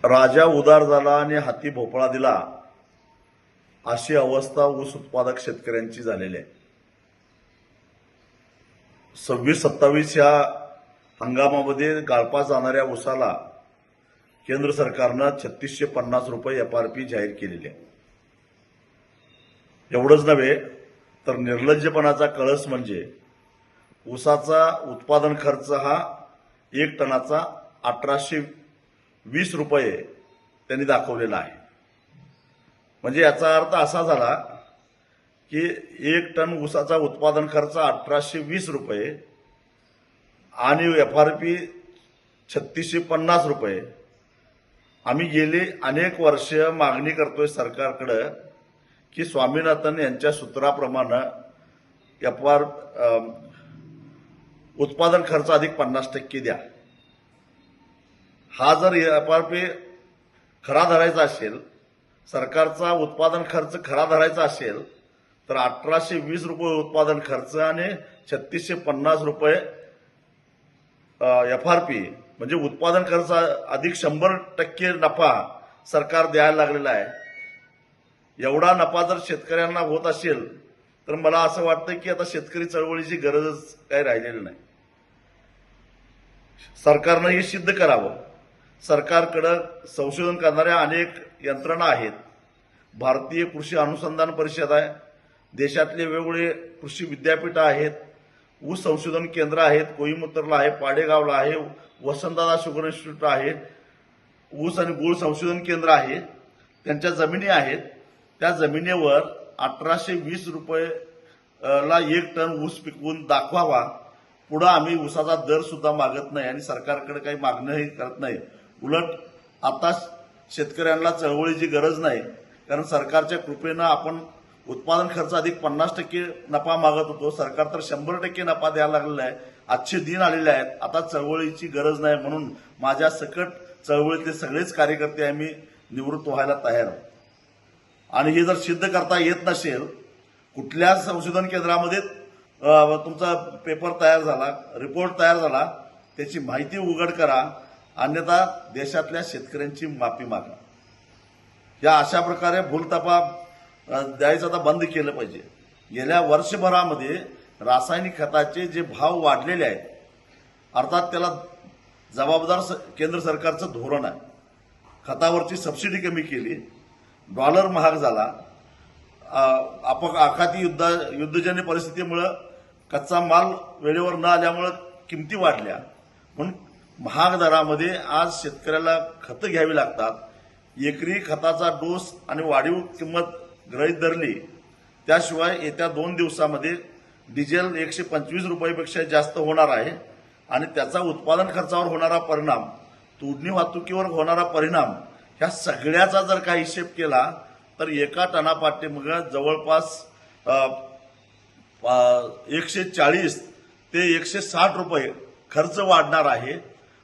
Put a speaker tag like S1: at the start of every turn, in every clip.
S1: राजा उदार झाला आणि हाती भोपळा दिला अशी अवस्था ऊस उत्पादक शेतकऱ्यांची झालेली आहे. 26-27 या हंगामामध्ये गाळपा जाणाऱ्या ऊसाला केंद्र सरकारनं 3650 रुपये एफआरपी जाहीर केलेली आहे. एवढंच नव्हे तर निर्लज्जपणाचा कळस म्हणजे ऊसाचा उत्पादन खर्च हा 1 टनाचा 1820 रुपये त्यांनी दाखवलेला आहे. म्हणजे याचा अर्थ असा झाला की 1 टन ऊसाचा उत्पादन खर्च 1820 रुपये आणि एफआरपी 3650 रुपये. आम्ही गेली अनेक वर्ष मागणी करतोय सरकारकडे की स्वामीनाथन यांच्या सूत्राप्रमाणे उत्पादन खर्च अधिक 50% द्या. हा जर एफआरपी खरा धरायचा असेल, सरकारचा उत्पादन खर्च खरा धरायचा असेल तर 1820 रुपये उत्पादन खर्च आणि 3650 रुपये एफआरपी म्हणजे उत्पादन खर्च अधिक 100% नफा सरकार द्यायला लागलेला आहे. एवढा नफा जर शेतकऱ्यांना होत असेल तर मला असं वाटतं की आता शेतकरी चळवळीची गरजच काही राहिलेली नाही. सरकारनं हे सिद्ध करावं. सरकारकडे संशोधन करणाऱ्या अनेक यंत्रणा आहेत. भारतीय कृषी अनुसंधान परिषद आहे, देशातले वेगवेगळे कृषी विद्यापीठ आहेत, ऊस संशोधन केंद्र आहेत, कोईमुत्तरला आहे, पाडेगावला आहे, वसंतदादा शुगर इन्स्टिट्यूट आहे, ऊस आणि गूळ संशोधन केंद्र आहे. त्यांच्या जमिनी आहेत. त्या जमिनीवर 1820 रुपये ला 1 टन ऊस पिकवून दाखवावा. पुढे आम्ही ऊसाचा दर सुद्धा मागत नाही आणि सरकारकडे काही मागणंही करत नाही. उलट आता शेतकऱ्यांना चळवळीची गरज नाही, कारण सरकारच्या कृपेनं आपण उत्पादन खर्च अधिक 50% नफा मागत होतो. सरकार तर 100% नफा द्यायला लागलेला आहे. आजचे दिन आलेले आहेत. आता चळवळीची गरज नाही म्हणून माझ्या सकट चळवळीतले सगळेच कार्यकर्ते आम्ही निवृत्त व्हायला तयार आहोत. आणि हे जर सिद्ध करता येत नसेल, कुठल्या संशोधन केंद्रामध्ये तुमचा पेपर तयार झाला, रिपोर्ट तयार झाला, त्याची माहिती उघड करा, अन्यथा देशातल्या शेतकऱ्यांची माफी मागा. या अशा प्रकारे भूलथापा द्यायचं आता बंद केलं पाहिजे. गेल्या वर्षभरामध्ये रासायनिक खताचे जे भाव वाढलेले आहेत, अर्थात त्याला जबाबदार केंद्र सरकारचं धोरण आहे. खतावरची सबसिडी कमी केली, डॉलर महाग झाला, आखाती युद्धजन्य परिस्थितीमुळे कच्चा माल वेळेवर न आल्यामुळे किमती वाढल्या. म्हणून महाग दरामध्ये आज शेतकऱ्याला खतं घ्यावी लागतात. एकरी खताचा डोस आणि वाढीव किंमत गृहीत धरली, त्याशिवाय येत्या 2 दिवसामध्ये डिझेल 125 रुपयापेक्षा जास्त होणार आहे आणि त्याचा उत्पादन खर्चावर होणारा परिणाम, तोडणी वाहतुकीवर होणारा परिणाम, ह्या सगळ्याचा जर काही हिशेब केला तर एका टनापाठीमागे जवळपास 140 ते 160 रुपये खर्च वाढणार आहे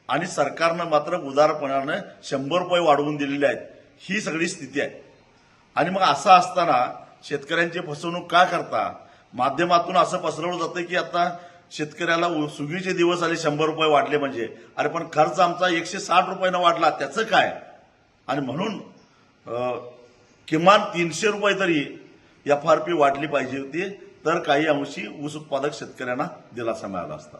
S1: आणि सरकारनं मात्र उदारपणानं 100 रुपये वाढवून दिलेले आहेत. ही सगळी स्थिती आहे. आणि मग असं असताना शेतकऱ्यांची फसवणूक का करता? माध्यमातून असं पसरवलं जातं की आता शेतकऱ्याला सुगीचे दिवस आले, 100 रुपये वाढले म्हणजे, अरे पण खर्च आमचा 160 रुपयानं वाढला, त्याचं काय? आणि म्हणून किमान 300 रुपये तरी एफआरपी वाढली पाहिजे होती, तर काही अंशी ऊस उत्पादक शेतकऱ्यांना दिलासा मिळाला असता.